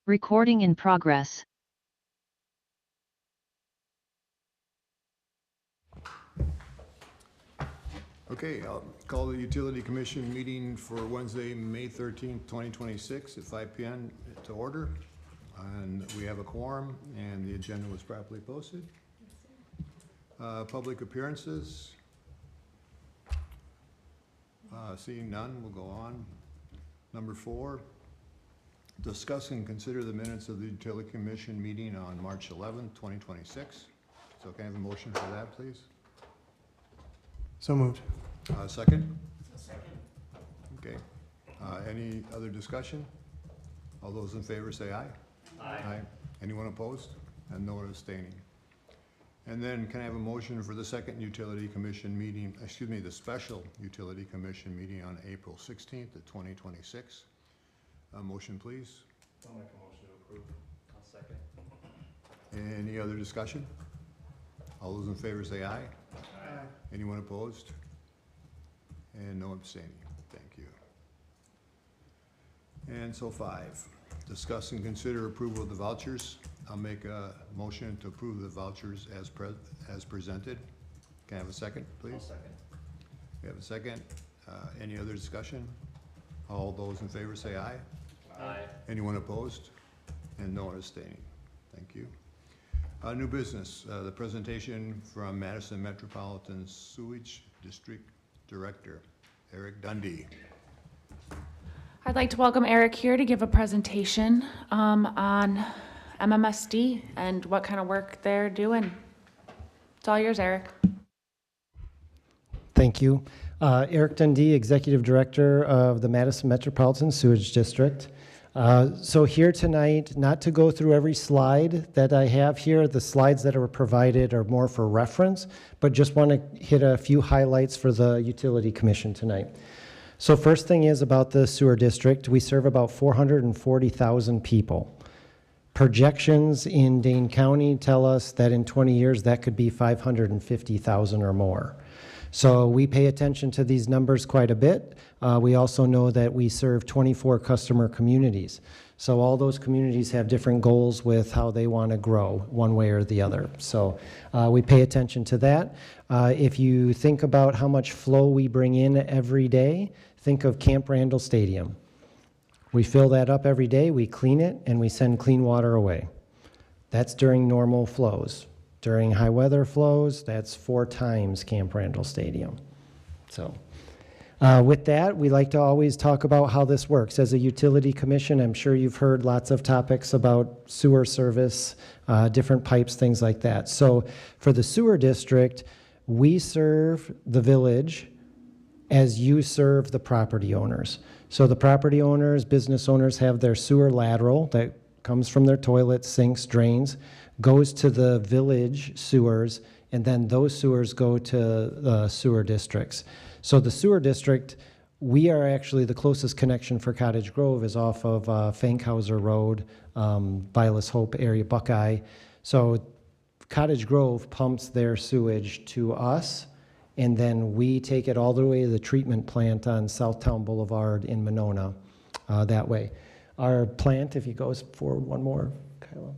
Recording in progress. Okay, I'll call the Utility Commission meeting for Wednesday, May 13th, 2026 at 5 p.m. to order. And we have a quorum and the agenda was properly posted. Public appearances. Seeing none, we'll go on. Number 4, discuss and consider the minutes of the Utility Commission meeting on March 11th, 2026. So can I have a motion for that, please? So moved. Second? Second. Okay. Any other discussion? All those in favor say aye. Aye. Anyone opposed? And no one abstaining. And then can I have a motion for the second Utility Commission meeting, the special Utility Commission meeting on April 16th of 2026? A motion, please. I'll make a motion to approve. I'll second. Any other discussion? All those in favor say aye. Aye. Anyone opposed? And no abstaining. Thank you. And so 5, discuss and consider approval of the vouchers. I'll make a motion to approve the vouchers as presented. Can I have a second, please? I'll second. We have a second. Any other discussion? All those in favor say aye. Aye. Anyone opposed? And no abstaining. Thank you. New business, the presentation from Madison Metropolitan Sewage District Director, Eric Dundee. I'd like to welcome Eric here to give a presentation on MMSD and what kind of work they're doing. It's all yours, Eric. Thank you. Eric Dundee, Executive Director of the Madison Metropolitan Sewage District. So here tonight, not to go through every slide that I have here, the slides that are provided are more for reference, but just want to hit a few highlights for the Utility Commission tonight. So first thing is about the sewer district. We serve about 440,000 people. Projections in Dane County tell us that in 20 years that could be 550,000 or more. So we pay attention to these numbers quite a bit. We also know that we serve 24 customer communities. So all those communities have different goals with how they want to grow one way or the other. So we pay attention to that. If you think about how much flow we bring in every day, think of Camp Randall Stadium. We fill that up every day, we clean it, and we send clean water away. That's during normal flows. During high weather flows, that's 4 times Camp Randall Stadium. So with that, we like to always talk about how this works. As a utility commission, I'm sure you've heard lots of topics about sewer service, different pipes, things like that. So for the sewer district, we serve the village as you serve the property owners. So the property owners, business owners have their sewer lateral that comes from their toilets, sinks, drains, goes to the village sewers, and then those sewers go to the sewer districts. So the sewer district, we are actually the closest connection for Cottage Grove is off of Fankhauser Road, Vilas Hope area, Buckeye. So Cottage Grove pumps their sewage to us, and then we take it all the way to the treatment plant on Southtown Boulevard in Monona that way. Our plant, if you go forward one more, Kyla.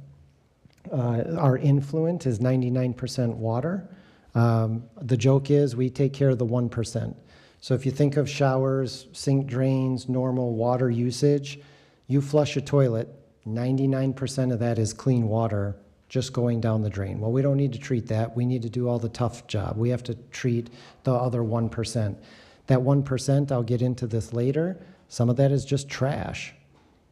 Our influent is 99% water. The joke is we take care of the 1%. So if you think of showers, sink drains, normal water usage, you flush a toilet, 99% of that is clean water just going down the drain. Well, we don't need to treat that. We need to do all the tough job. We have to treat the other 1%. That 1%, I'll get into this later, some of that is just trash.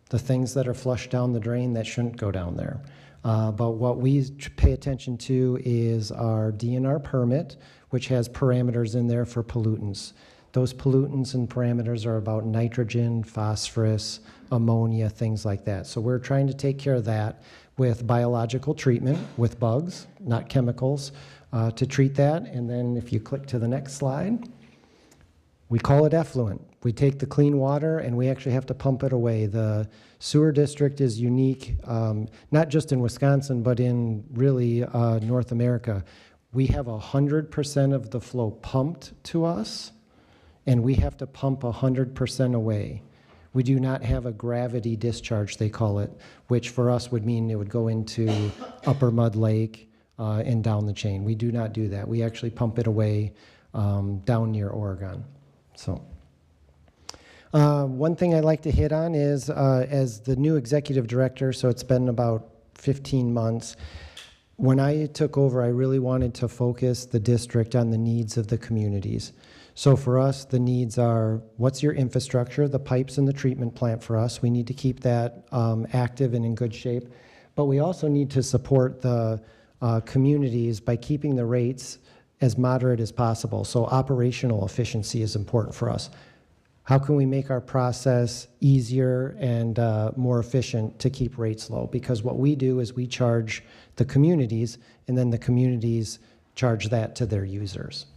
The things that are flushed down the drain that shouldn't go down there. But what we pay attention to is our DNR permit, which has parameters in there for pollutants. Those pollutants and parameters are about nitrogen, phosphorus, ammonia, things like that. So we're trying to take care of that with biological treatment, with bugs, not chemicals, to treat that. And then if you click to the next slide, we call it effluent. We take the clean water and we actually have to pump it away. The sewer district is unique, not just in Wisconsin, but in really North America. We have 100% of the flow pumped to us, and we have to pump 100% away. We do not have a gravity discharge, they call it, which for us would mean it would go into Upper Mud Lake and down the chain. We do not do that. We actually pump it away down near Oregon. So. One thing I'd like to hit on is, as the new executive director, so it's been about 15 months, when I took over, I really wanted to focus the district on the needs of the communities. So for us, the needs are, what's your infrastructure, the pipes and the treatment plant for us. We need to keep that active and in good shape. But we also need to support the communities by keeping the rates as moderate as possible. So operational efficiency is important for us. How can we make our process easier and more efficient to keep rates low? Because what we do is we charge the communities, and then the communities charge that to their users.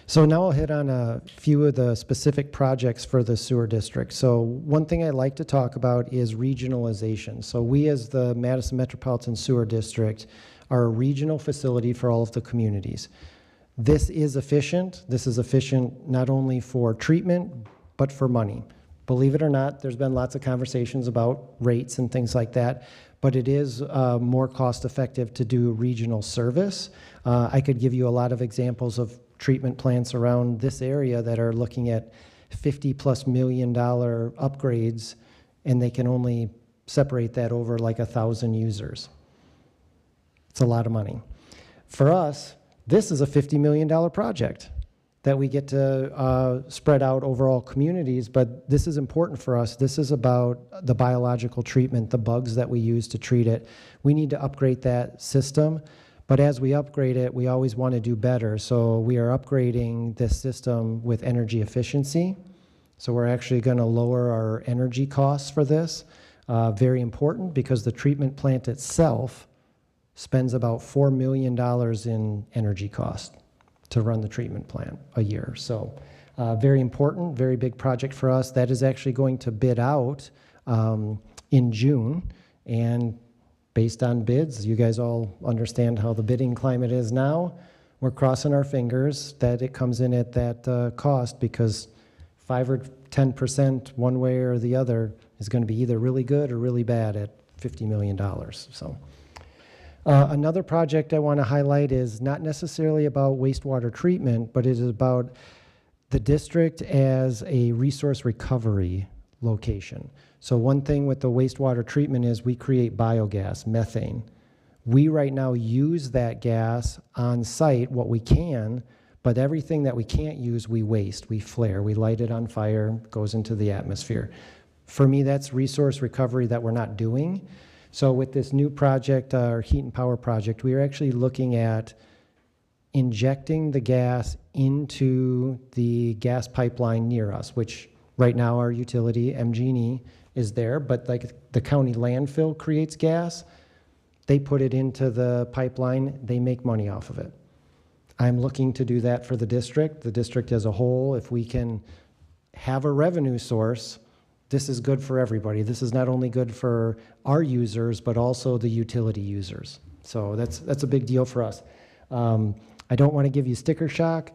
So now I'll hit on a few of the specific projects for the sewer district. So one thing I'd like to talk about is regionalization. So we, as the Madison Metropolitan Sewer District, are a regional facility for all of the communities. This is efficient. This is efficient not only for treatment, but for money. Believe it or not, there's been lots of conversations about rates and things like that, but it is more cost effective to do regional service. I could give you a lot of examples of treatment plants around this area that are looking at $50+ million upgrades, and they can only separate that over like 1,000 users. It's a lot of money. For us, this is a $50 million project that we get to spread out over all communities, but this is important for us. This is about the biological treatment, the bugs that we use to treat it. We need to upgrade that system, but as we upgrade it, we always want to do better. So we are upgrading this system with energy efficiency. So we're actually going to lower our energy costs for this. Very important, because the treatment plant itself spends about $4 million in energy cost to run the treatment plant a year. So very important, very big project for us. That is actually going to bid out in June, and based on bids, you guys all understand how the bidding climate is now. We're crossing our fingers that it comes in at that cost, because 5 or 10% one way or the other is going to be either really good or really bad at $50 million. So. Another project I want to highlight is not necessarily about wastewater treatment, but it is about the district as a resource recovery location. So one thing with the wastewater treatment is we create biogas, methane. We right now use that gas on site, what we can, but everything that we can't use, we waste, we flare, we light it on fire, goes into the atmosphere. For me, that's resource recovery that we're not doing. So with this new project, our heat and power project, we are actually looking at injecting the gas into the gas pipeline near us, which right now our utility, MG&E, is there, but like the county landfill creates gas, they put it into the pipeline, they make money off of it. I'm looking to do that for the district as a whole. If we can have a revenue source, this is good for everybody. This is not only good for our users, but also the utility users. So that's a big deal for us. I don't want to give you sticker shock,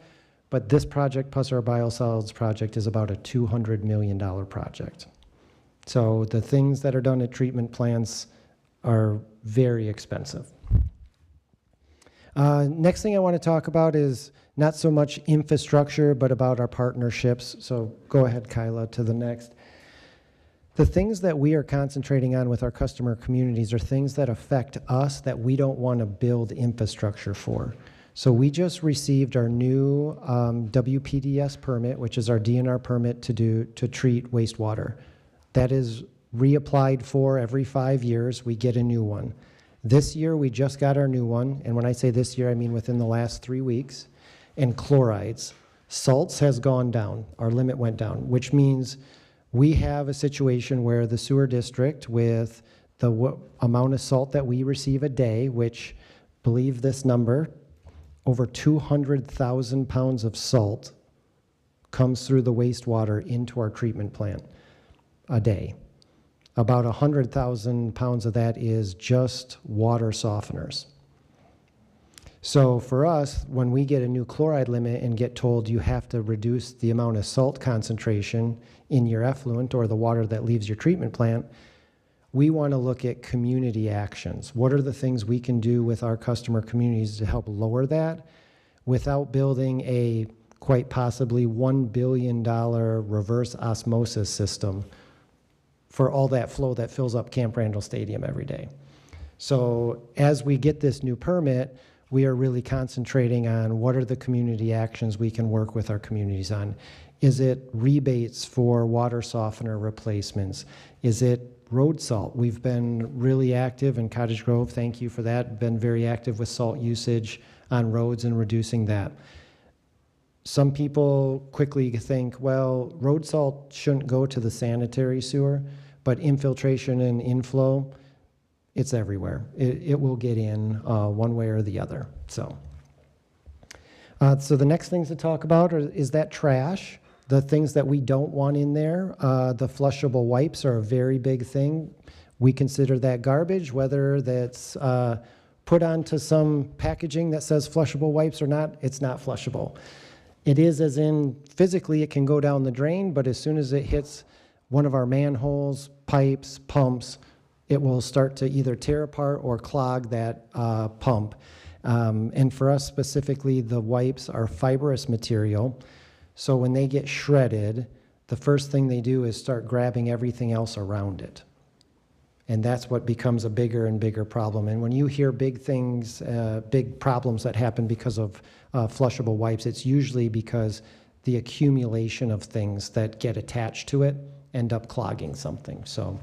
but this project plus our biosolids project is about a $200 million project. So the things that are done at treatment plants are very expensive. Next thing I want to talk about is not so much infrastructure, but about our partnerships. So go ahead, Kyla, to the next. The things that we are concentrating on with our customer communities are things that affect us that we don't want to build infrastructure for. So we just received our new WPDS permit, which is our DNR permit to treat wastewater. That is reapplied for every 5 years. We get a new one. This year we just got our new one, and when I say this year, I mean within the last 3 weeks. And chlorides. Salts has gone down. Our limit went down, which means we have a situation where the sewer district, with the amount of salt that we receive a day, which, believe this number, over 200,000 pounds of salt comes through the wastewater into our treatment plant a day. About 100,000 pounds of that is just water softeners. So for us, when we get a new chloride limit and get told you have to reduce the amount of salt concentration in your effluent or the water that leaves your treatment plant, we want to look at community actions. What are the things we can do with our customer communities to help lower that without building a quite possibly $1 billion reverse osmosis system for all that flow that fills up Camp Randall Stadium every day? So as we get this new permit, we are really concentrating on what are the community actions we can work with our communities on. Is it rebates for water softener replacements? Is it road salt? We've been really active in Cottage Grove, thank you for that, been very active with salt usage on roads and reducing that. Some people quickly think, well, road salt shouldn't go to the sanitary sewer, but infiltration and inflow, it's everywhere. It will get in one way or the other. So the next things to talk about is that trash, the things that we don't want in there. The flushable wipes are a very big thing. We consider that garbage, whether that's put onto some packaging that says flushable wipes or not, it's not flushable. It is as in physically it can go down the drain, but as soon as it hits one of our manholes, pipes, pumps, it will start to either tear apart or clog that pump. And for us specifically, the wipes are fibrous material. So when they get shredded, the first thing they do is start grabbing everything else around it. And that's what becomes a bigger and bigger problem. And when you hear big things, big problems that happen because of flushable wipes, it's usually because the accumulation of things that get attached to it end up clogging something. So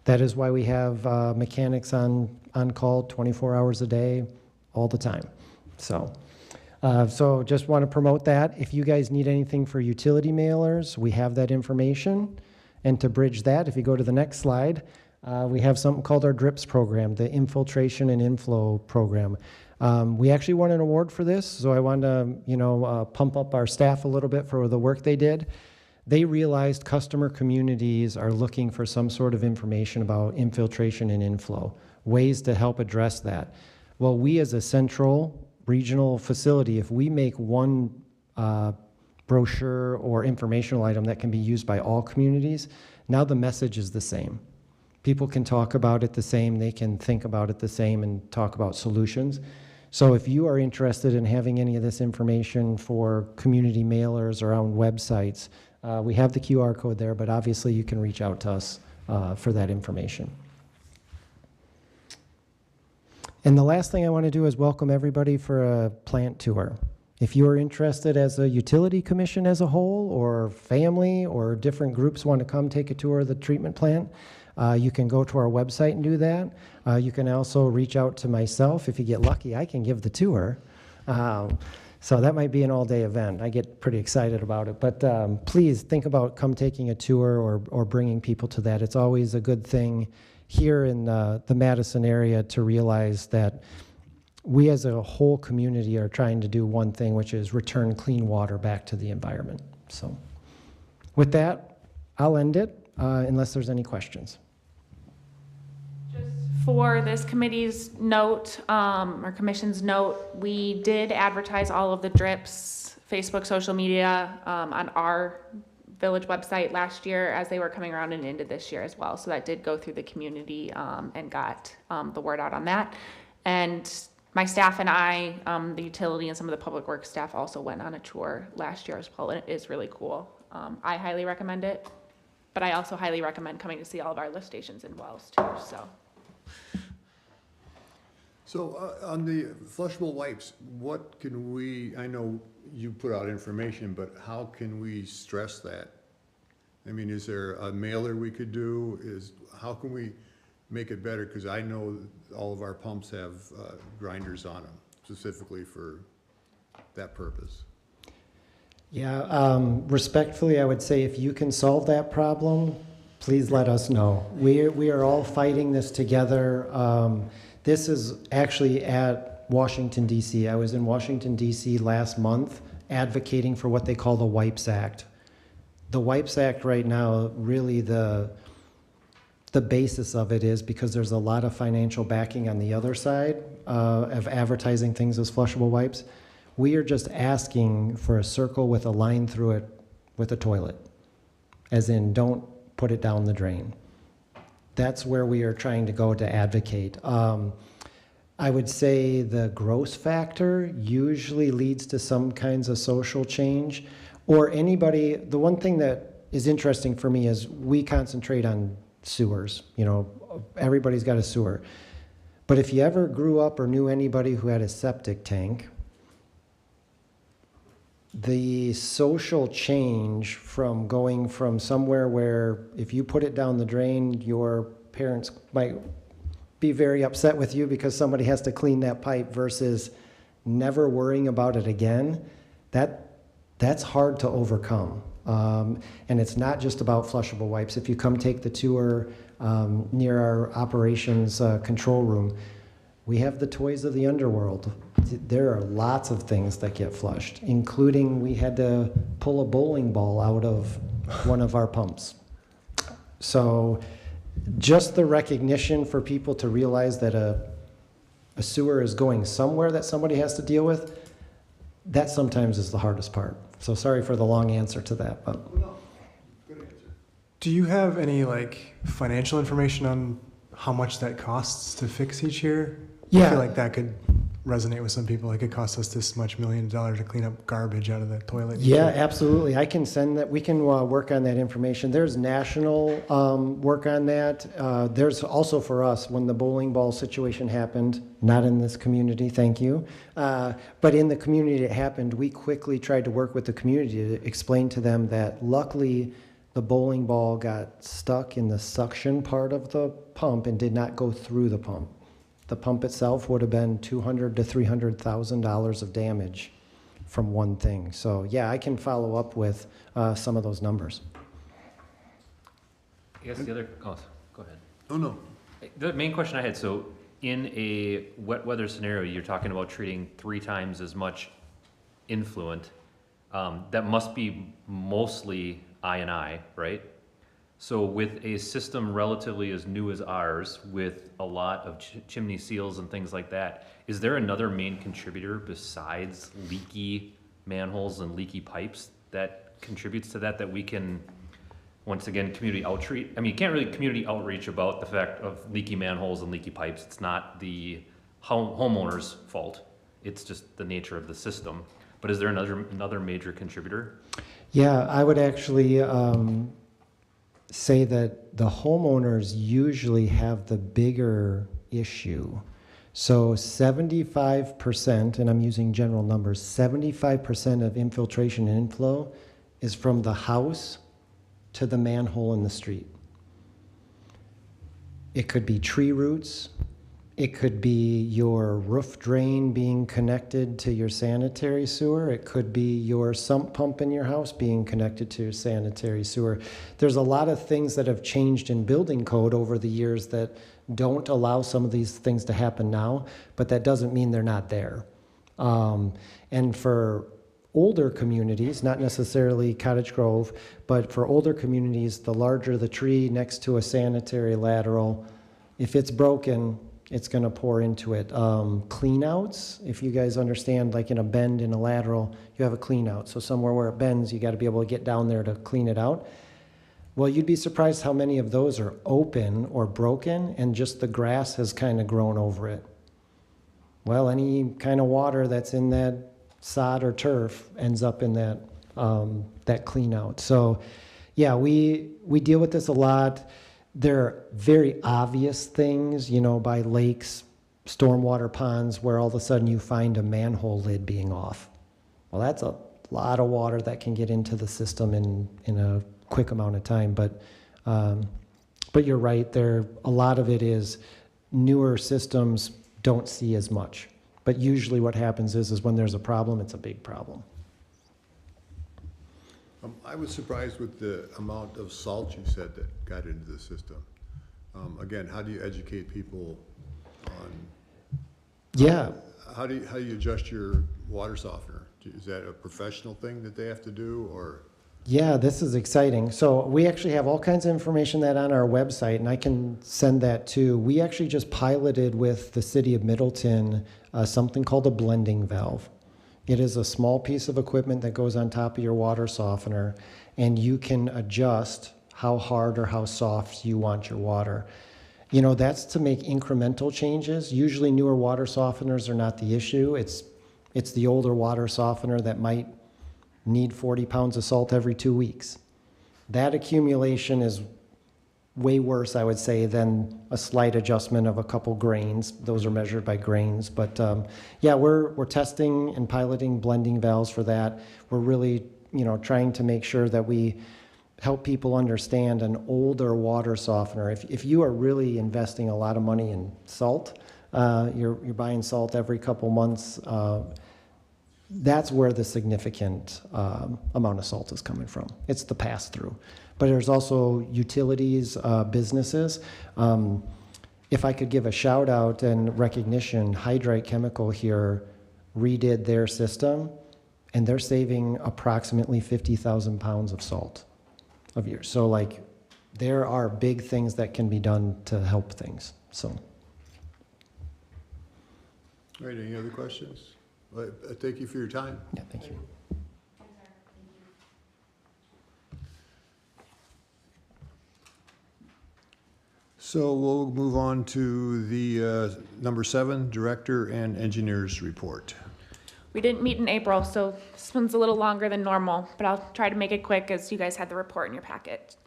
that is why we have mechanics on call 24 hours a day, all the time. So just want to promote that. If you guys need anything for utility mailers, we have that information. And to bridge that, if you go to the next slide, we have something called our DRIPS program, the Infiltration and Inflow program. We actually won an award for this, so I wanted to pump up our staff a little bit for the work they did. They realized customer communities are looking for some sort of information about infiltration and inflow, ways to help address that. Well, we as a central regional facility, if we make one brochure or informational item that can be used by all communities, now the message is the same. People can talk about it the same, they can think about it the same and talk about solutions. So if you are interested in having any of this information for community mailers or on websites, we have the QR code there, but obviously you can reach out to us for that information. And the last thing I want to do is welcome everybody for a plant tour. If you are interested as a utility commission as a whole, or family, or different groups want to come take a tour of the treatment plant, you can go to our website and do that. You can also reach out to myself. If you get lucky, I can give the tour. So that might be an all-day event. I get pretty excited about it. But please think about come taking a tour or bringing people to that. It's always a good thing here in the Madison area to realize that we as a whole community are trying to do one thing, which is return clean water back to the environment. So with that, I'll end it unless there's any questions. For this committee's note, or commission's note, we did advertise all of the DRIPs, Facebook, social media, on our village website last year as they were coming around and into this year as well. So that did go through the community and got the word out on that. And my staff and I, the utility and some of the public works staff also went on a tour last year as well, and it is really cool. I highly recommend it, but I also highly recommend coming to see all of our lift stations and wells too, so. So on the flushable wipes, what can we, I know you put out information, but how can we stress that? I mean, is there a mailer we could do? How can we make it better? Because I know all of our pumps have grinders on them, specifically for that purpose. Yeah, respectfully, I would say if you can solve that problem, please let us know. We are all fighting this together. This is actually at Washington, D.C. I was in Washington, D.C. last month advocating for what they call the Wipes Act. The Wipes Act right now, really the the basis of it is because there's a lot of financial backing on the other side of advertising things as flushable wipes. We are just asking for a circle with a line through it with a toilet, as in don't put it down the drain. That's where we are trying to go to advocate. I would say the gross factor usually leads to some kinds of social change, or anybody, the one thing that is interesting for me is we concentrate on sewers. You know, everybody's got a sewer. But if you ever grew up or knew anybody who had a septic tank, the social change from going from somewhere where if you put it down the drain, your parents might be very upset with you because somebody has to clean that pipe versus never worrying about it again, that's hard to overcome. And it's not just about flushable wipes. If you come take the tour near our operations control room, we have the toys of the underworld. There are lots of things that get flushed, including we had to pull a bowling ball out of one of our pumps. So just the recognition for people to realize that a sewer is going somewhere that somebody has to deal with, that sometimes is the hardest part. So sorry for the long answer to that, but. No, good answer. Do you have any like financial information on how much that costs to fix each year? Yeah. I feel like that could resonate with some people. Like it costs us this much $1 million to clean up garbage out of the toilet. Yeah, absolutely. I can send that. We can work on that information. There's national work on that. There's also for us, when the bowling ball situation happened, not in this community, thank you, but in the community it happened, we quickly tried to work with the community to explain to them that luckily the bowling ball got stuck in the suction part of the pump and did not go through the pump. The pump itself would have been $200,000 to $300,000 of damage from one thing. So yeah, I can follow up with some of those numbers. I guess the other, oh, go ahead. Oh, no. The main question I had, so in a wet weather scenario, you're talking about treating 3 times as much influent. That must be mostly I&I, right? So with a system relatively as new as ours, with a lot of chimney seals and things like that, is there another main contributor besides leaky manholes and leaky pipes that contributes to that, that we can, once again, community outreach? I mean, you can't really community outreach about the fact of leaky manholes and leaky pipes. It's not the homeowner's fault. It's just the nature of the system. But is there another major contributor? Yeah, I would actually say that the homeowners usually have the bigger issue. So 75%, and I'm using general numbers, 75% of infiltration and inflow is from the house to the manhole in the street. It could be tree roots. It could be your roof drain being connected to your sanitary sewer. It could be your sump pump in your house being connected to your sanitary sewer. There's a lot of things that have changed in building code over the years that don't allow some of these things to happen now, but that doesn't mean they're not there. And for older communities, not necessarily Cottage Grove, but for older communities, the larger the tree next to a sanitary lateral, if it's broken, it's going to pour into it. Cleanouts, if you guys understand, like in a bend in a lateral, you have a cleanout. So somewhere where it bends, you got to be able to get down there to clean it out. Well, you'd be surprised how many of those are open or broken and just the grass has kind of grown over it. Well, any kind of water that's in that sod or turf ends up in that that cleanout. So yeah, we deal with this a lot. There are very obvious things, you know, by lakes, stormwater ponds, where all of a sudden you find a manhole lid being off. Well, that's a lot of water that can get into the system in a quick amount of time. But you're right, a lot of it is newer systems don't see as much. But usually what happens is when there's a problem, it's a big problem. I was surprised with the amount of salt you said that got into the system. Again, how do you educate people on? Yeah. How do you adjust your water softener? Is that a professional thing that they have to do, or? Yeah, this is exciting. So we actually have all kinds of information that on our website, and I can send that too. We actually just piloted with the city of Middleton something called a blending valve. It is a small piece of equipment that goes on top of your water softener, and you can adjust how hard or how soft you want your water. You know, that's to make incremental changes. Usually newer water softeners are not the issue. It's the older water softener that might need 40 pounds of salt every 2 weeks. That accumulation is way worse, I would say, than a slight adjustment of a couple grains. Those are measured by grains. But yeah, we're testing and piloting blending valves for that. We're really, trying to make sure that we help people understand an older water softener. If you are really investing a lot of money in salt, you're buying salt every couple months, that's where the significant amount of salt is coming from. It's the pass-through. But there's also utilities, businesses. If I could give a shout out and recognition, Hydrite Chemical here redid their system, and they're saving approximately 50,000 pounds of salt a year. So like, there are big things that can be done to help things, so. All right, any other questions? Well, thank you for your time. Yeah, thank you. So we'll move on to the number 7, Director and Engineers Report. We didn't meet in April, so this one's a little longer than normal, but I'll try to make it quick as you guys had the report in your packet.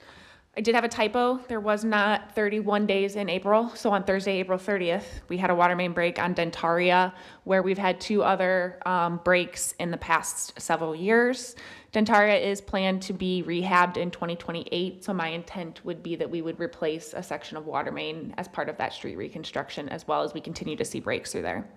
I did have a typo. There was not 31 days in April. So on Thursday, April 30th, we had a water main break on Dentaria, where we've had 2 other breaks in the past several years. Dentaria is planned to be rehabbed in 2028. So my intent would be that we would replace a section of water main as part of that street reconstruction, as well as we continue to see breaks through there.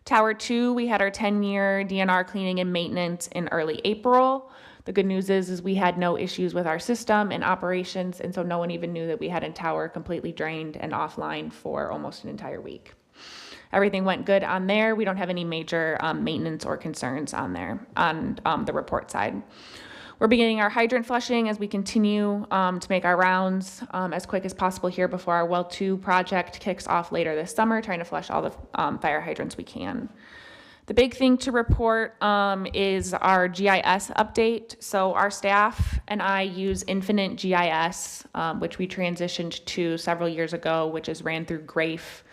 Tower 2, we had our 10-year DNR cleaning and maintenance in early April. The good news is we had no issues with our system and operations, and so no one even knew that we had a tower completely drained and offline for almost an entire week. Everything went good on there. We don't have any major maintenance or concerns on there on the report side. We're beginning our hydrant flushing as we continue to make our rounds as quick as possible here before our Well 2 project kicks off later this summer, trying to flush all the fire hydrants we can. The big thing to report is our GIS update. So our staff and I use Infinite GIS, which we transitioned to several years ago, which is ran through GRAFE.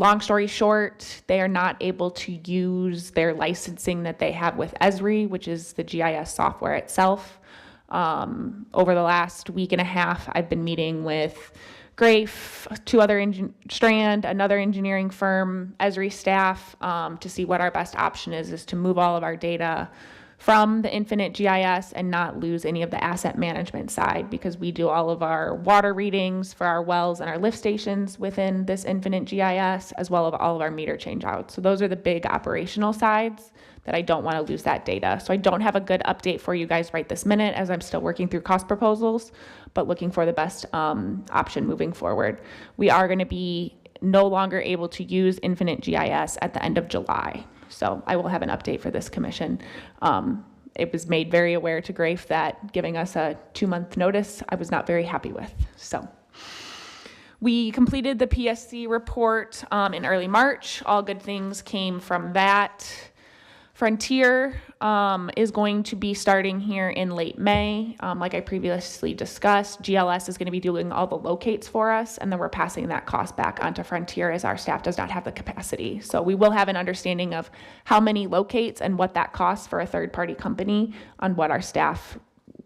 Long story short, they are not able to use their licensing that they have with Esri, which is the GIS software itself. Over the last week and a half, I've been meeting with GRAFE, 2 other Strand, another engineering firm, Esri staff, to see what our best option is to move all of our data from the Infinite GIS and not lose any of the asset management side, because we do all of our water readings for our wells and our lift stations within this Infinite GIS, as well as all of our meter change outs. So those are the big operational sides that I don't want to lose that data. So I don't have a good update for you guys right this minute, as I'm still working through cost proposals, but looking for the best option moving forward. We are going to be no longer able to use Infinite GIS at the end of July. So I will have an update for this commission. It was made very aware to GRAFE that giving us a 2-month notice, I was not very happy with. So we completed the PSC report in early March. All good things came from that. Frontier is going to be starting here in late May. Like I previously discussed, GLS is going to be doing all the locates for us, and then we're passing that cost back onto Frontier as our staff does not have the capacity. So we will have an understanding of how many locates and what that costs for a third-party company on what our staff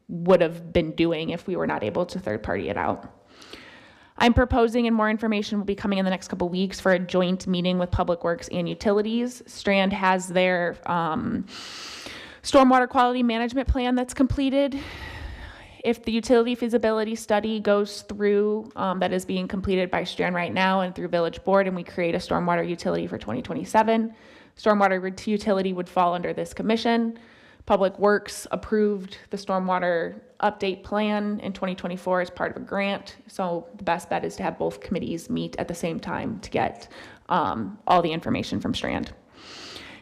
would have been doing if we were not able to third-party it out. I'm proposing, and more information will be coming in the next couple weeks, for a joint meeting with Public Works and Utilities. Strand has their stormwater quality management plan that's completed. If the utility feasibility study goes through, that is being completed by Strand right now and through Village Board, and we create a stormwater utility for 2027, stormwater utility would fall under this commission. Public Works approved the stormwater update plan in 2024 as part of a grant. So the best bet is to have both committees meet at the same time to get all the information from Strand.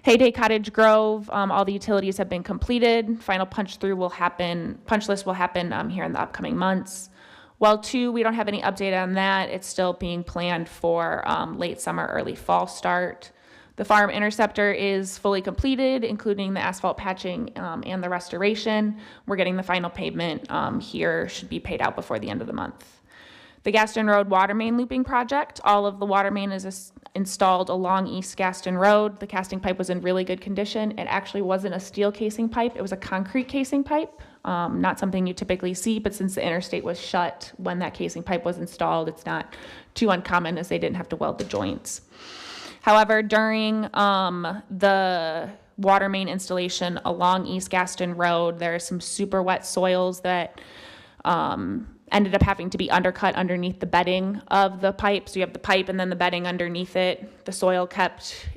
Hayday Cottage Grove, all the utilities have been completed. Final punch list will happen here in the upcoming months. Well 2, we don't have any update on that. It's still being planned for late summer, early fall start. The farm interceptor is fully completed, including the asphalt patching and the restoration. We're getting the final payment here, should be paid out before the end of the month. The Gaston Road water main looping project, all of the water main is installed along East Gaston Road. The casting pipe was in really good condition. It actually wasn't a steel casing pipe, it was a concrete casing pipe. Not something you typically see, but since the interstate was shut when that casing pipe was installed, it's not too uncommon as they didn't have to weld the joints. However, during the water main installation along East Gaston Road, there are some super wet soils that ended up having to be undercut underneath the bedding of the pipe. So you have the pipe and then the bedding underneath it. The soil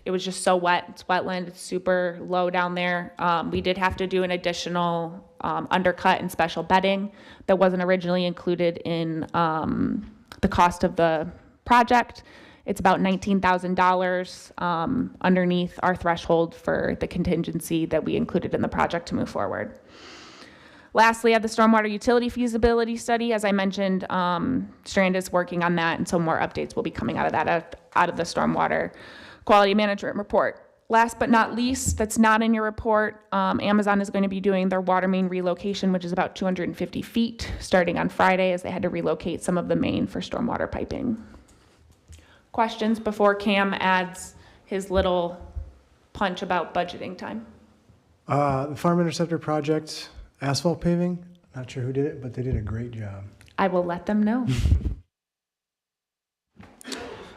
it was just so wet. It's wetland. It's super low down there. We did have to do an additional undercut and special bedding that wasn't originally included in the cost of the project. It's about $19,000 underneath our threshold for the contingency that we included in the project to move forward. Lastly, I have the stormwater utility feasibility study. As I mentioned, Strand is working on that, and so more updates will be coming out of that, out of the stormwater quality management report. Last but not least, that's not in your report, Amazon is going to be doing their water main relocation, which is about 250 feet, starting on Friday, as they had to relocate some of the main for stormwater piping. Questions before Cam adds his little punch about budgeting time? The farm interceptor project, asphalt paving, not sure who did it, but they did a great job. I will let them know.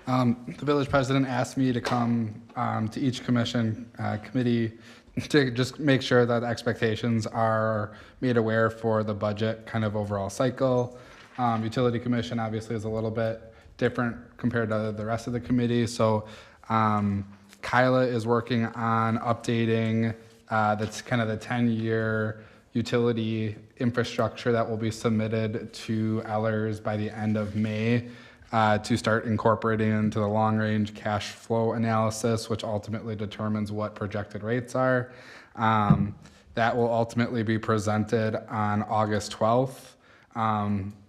The village president asked me to come to each committee to just make sure that expectations are made aware for the budget kind of overall cycle. Utility commission obviously is a little bit different compared to the rest of the committee. So Kyla is working on updating that's kind of the 10-year utility infrastructure that will be submitted to Ellers by the end of May to start incorporating into the long-range cash flow analysis, which ultimately determines what projected rates are. That will ultimately be presented on August 12th.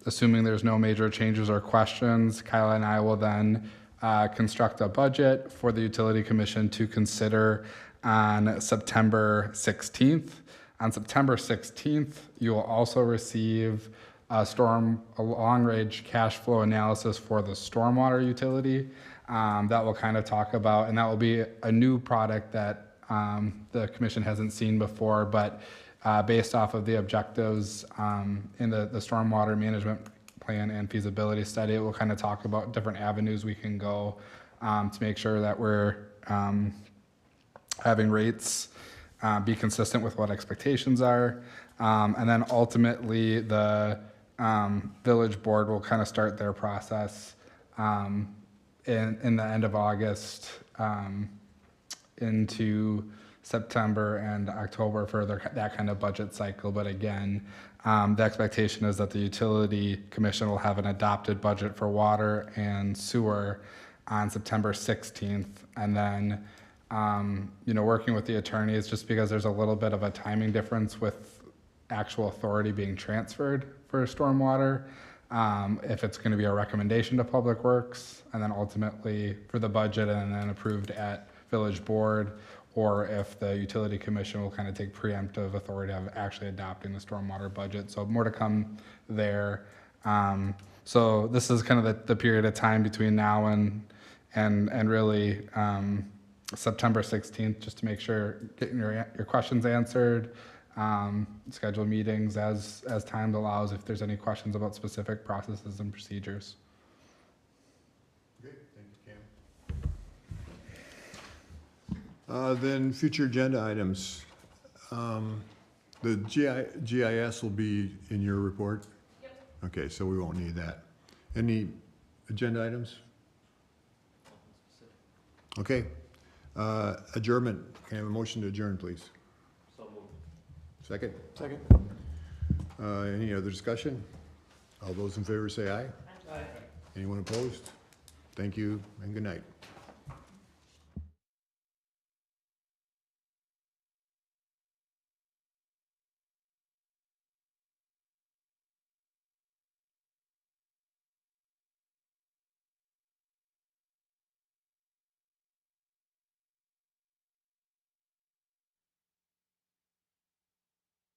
Assuming there's no major changes or questions, Kyla and I will then construct a budget for the Utility Commission to consider on September 16th. On September 16th, you will also receive a long-range cash flow analysis for the stormwater utility that will kind of talk about, and that will be a new product that the commission hasn't seen before, but based off of the objectives in the stormwater management plan and feasibility study, it will kind of talk about different avenues we can go to make sure that we're having rates be consistent with what expectations are. And then ultimately the village board will kind of start their process in the end of August into September and October for that kind of budget cycle. But again, the expectation is that the Utility Commission will have an adopted budget for water and sewer on September 16th. And then, working with the attorneys, just because there's a little bit of a timing difference with actual authority being transferred for stormwater, if it's going to be a recommendation to Public Works and then ultimately for the budget and then approved at village board, or if the Utility Commission will kind of take preemptive authority of actually adopting the stormwater budget. So more to come there. So this is kind of the period of time between now and really September 16th, just to make sure getting your questions answered, schedule meetings as time allows if there's any questions about specific processes and procedures. Okay, thank you, Cam. Then future agenda items. The GIS will be in your report? Yep. Okay, so we won't need that. Any agenda items? Okay. Adjournment. Can I have a motion to adjourn, please? So moved. Second? Second. Any other discussion? All those in favor say aye. Aye. Anyone opposed? Thank you and good night.